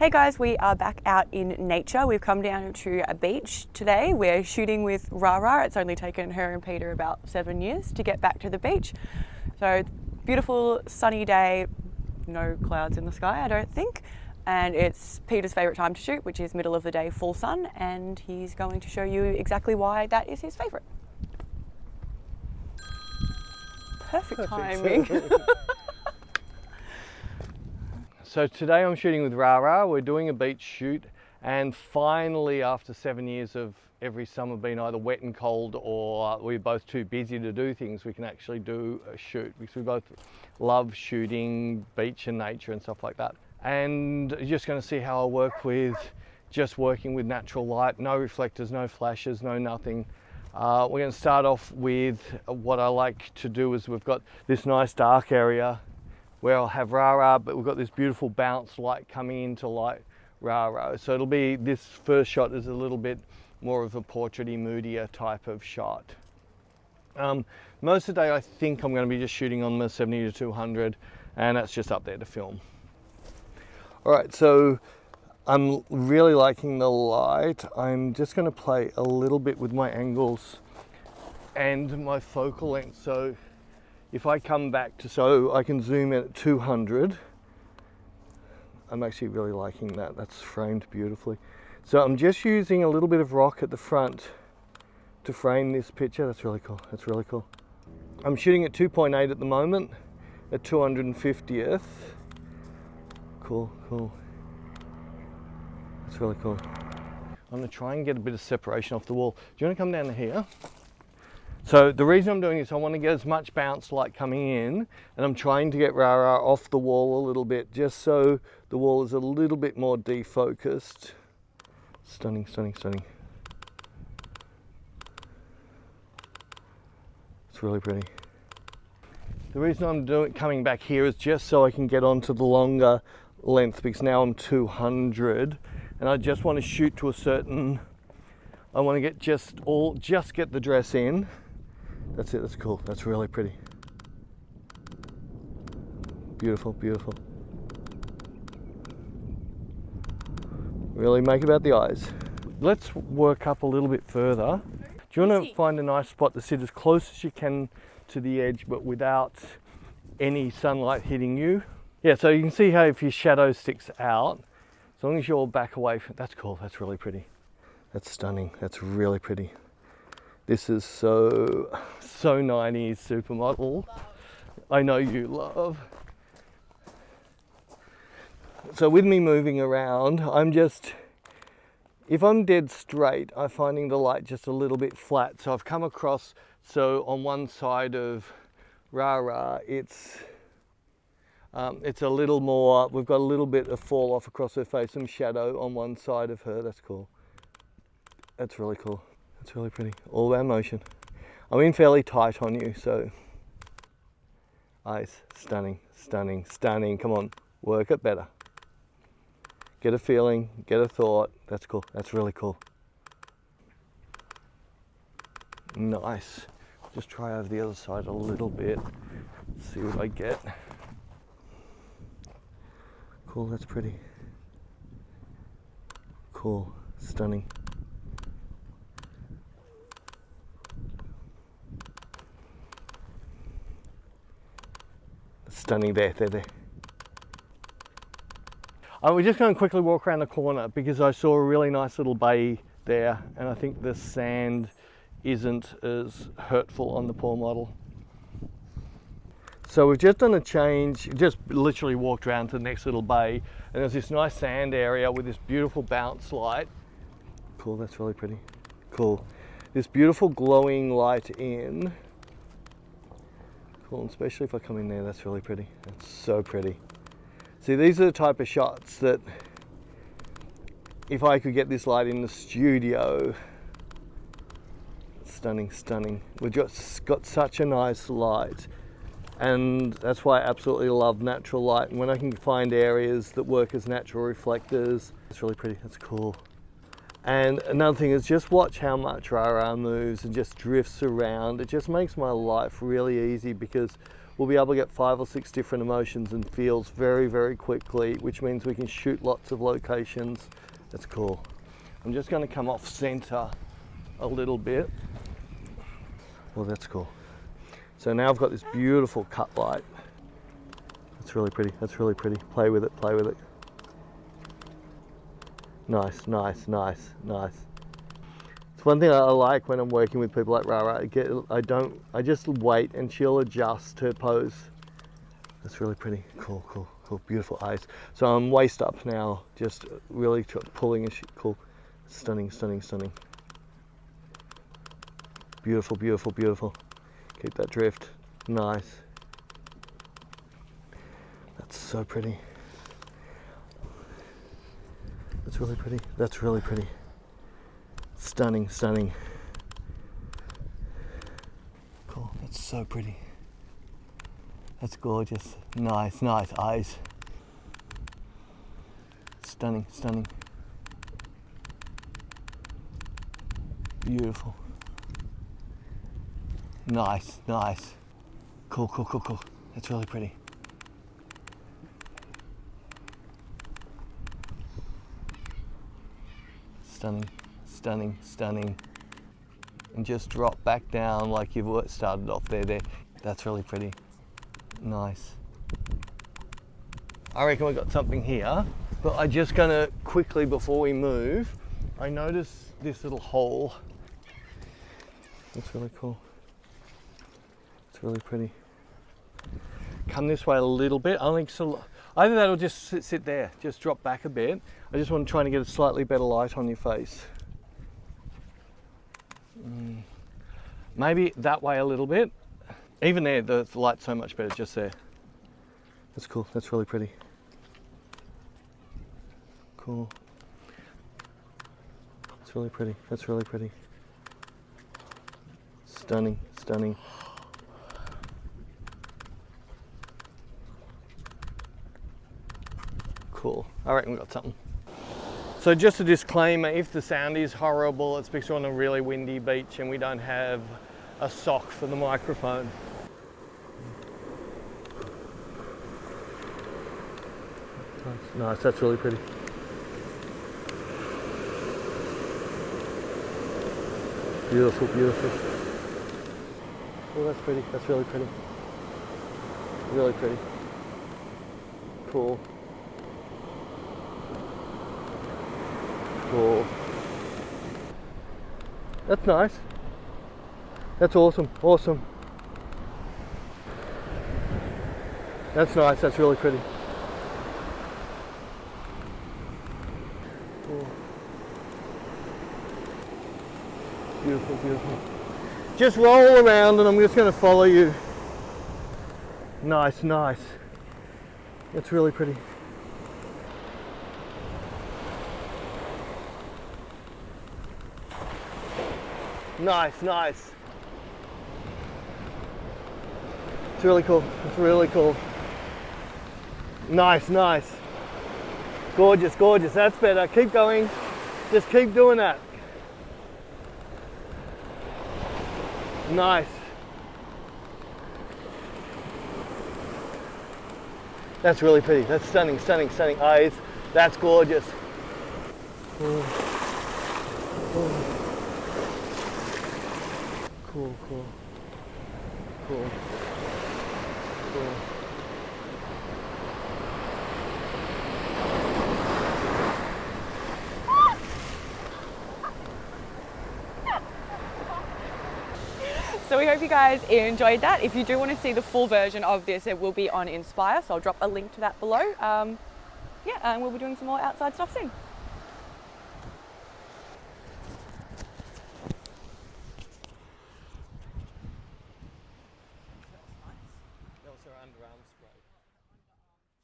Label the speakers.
Speaker 1: Hey guys, we are back out in nature. We've come down to a beach today. We're shooting with Rara. It's only taken her and Peter about 7 years to get back to the beach. So beautiful sunny day, no clouds in the sky, I don't think. And it's Peter's favourite time to shoot, which is middle of the day, full sun. And he's going to show you exactly why that is his favourite. Perfect timing.
Speaker 2: So today I'm shooting with Rara. We're doing a beach shoot, and finally after 7 years of every summer being either wet and cold or we're both too busy to do things, we can actually do a shoot because we both love shooting beach and nature and stuff like that. And you're just going to see how I work with just working with natural light, no reflectors, no flashes, no nothing. We're going to start off with what I like to do is we've got this nice dark area where I'll have Rara, but we've got this beautiful bounce light coming into light Rara. So it'll be, this first shot is a little bit more of a portraity, moodier type of shot. Most of the day I think I'm going to be just shooting on the 70 to 200, and that's just up there to film. All right, so I'm really liking the light. I'm just going to play a little bit with my angles and my focal length. So if I come back to, so I can zoom in at 200, I'm actually really liking that. That's framed beautifully. So I'm just using a little bit of rock at the front to frame this picture. That's really cool. That's really cool. I'm shooting at 2.8 at the moment, at 250th. Cool, cool. That's really cool. I'm going to try and get a bit of separation off the wall. Do you want to come down to here? So the reason I'm doing this, I want to get as much bounce light coming in, and I'm trying to get Rara off the wall a little bit, just so the wall is a little bit more defocused. Stunning, stunning, stunning. It's really pretty. The reason I'm coming back here is just so I can get onto the longer length, because now I'm 200, and I just want to shoot to a certain, I want to get just get the dress in. That's it, that's cool, that's really pretty. Beautiful, beautiful. Really make about the eyes. Let's work up a little bit further. Do you want to find a nice spot to sit as close as you can to the edge, but without any sunlight hitting you? Yeah, so you can see how if your shadow sticks out, as long as you're back away from, that's cool, that's really pretty. That's stunning, that's really pretty. This is so 90s supermodel. I know you love. So with me moving around, I'm just, if I'm dead straight, I'm finding the light just a little bit flat. So I've come across, so on one side of Rara, it's a little more, we've got a little bit of fall off across her face, some shadow on one side of her. That's cool. That's really cool. That's really pretty. All about motion. I'm in fairly tight on you, so eyes, stunning, stunning, stunning. Come on, work it better. Get a feeling, get a thought. That's cool. That's really cool. Nice. Just try over the other side a little bit. See what I get. Cool, that's pretty. Cool, stunning. Stunning there. We're just going to quickly walk around the corner because I saw a really nice little bay there, and I think the sand isn't as hurtful on the poor model. So we've just done a change, just literally walked around to the next little bay, and there's this nice sand area with this beautiful bounce light. Cool, that's really pretty. Cool. This beautiful glowing light in. Cool, and especially if I come in there, that's really pretty. That's so pretty. See, these are the type of shots that if I could get this light in the studio, stunning, stunning. We've just got such a nice light, and that's why I absolutely love natural light. And when I can find areas that work as natural reflectors, it's really pretty, that's cool. And another thing is just watch how much Rara moves and just drifts around. It just makes my life really easy because we'll be able to get 5 or 6 different emotions and feels very, very quickly, which means we can shoot lots of locations. That's cool. I'm just going to come off center a little bit. Well, that's cool. So now I've got this beautiful cut light. That's really pretty. That's really pretty. Play with it. Play with it. Nice, nice, nice, nice. It's one thing I like when I'm working with people like Rara. I just wait and she'll adjust her pose. That's really pretty. Cool, cool, cool. Beautiful eyes. So I'm waist up now, just really pulling and cool. Stunning, stunning, stunning. Beautiful, beautiful, beautiful. Keep that drift. Nice. That's so pretty. That's really pretty. That's really pretty. Stunning, stunning. Cool. That's so pretty. That's gorgeous. Nice, nice eyes. Stunning, stunning. Beautiful. Nice, nice. Cool, cool, cool, cool. That's really pretty. Stunning, stunning, stunning. And just drop back down like you've started off there. That's really pretty. Nice. I reckon we've got something here, but I'm just gonna quickly, before we move, I noticed this little hole. That's really cool. It's really pretty. Come this way a little bit. I think so. Either that or just sit there, just drop back a bit. I just want to try and get a slightly better light on your face. Maybe that way a little bit. Even there, the light's so much better just there. That's cool, that's really pretty. Cool. That's really pretty, that's really pretty. Stunning, stunning. Cool. I reckon we got something. So just a disclaimer, if the sound is horrible, it's because we're on a really windy beach and we don't have a sock for the microphone. Nice, that's really pretty. Beautiful, beautiful. Oh, that's pretty, that's really pretty. Really pretty. Cool. Cool. That's nice. That's awesome, awesome. That's nice, that's really pretty. Cool. Beautiful, beautiful. Just roll around and I'm just going to follow you. Nice, nice. That's really pretty. Nice, nice. It's really cool. It's really cool. Nice, nice. Gorgeous, gorgeous. That's better. Keep going. Just keep doing that. Nice. That's really pretty. That's stunning, stunning, stunning eyes. That's gorgeous. Cool. Cool, cool. Cool. Cool.
Speaker 1: So we hope you guys enjoyed that. If you do want to see the full version of this, it will be on Inspire, so I'll drop a link to that below. Yeah, and we'll be doing some more outside stuff soon.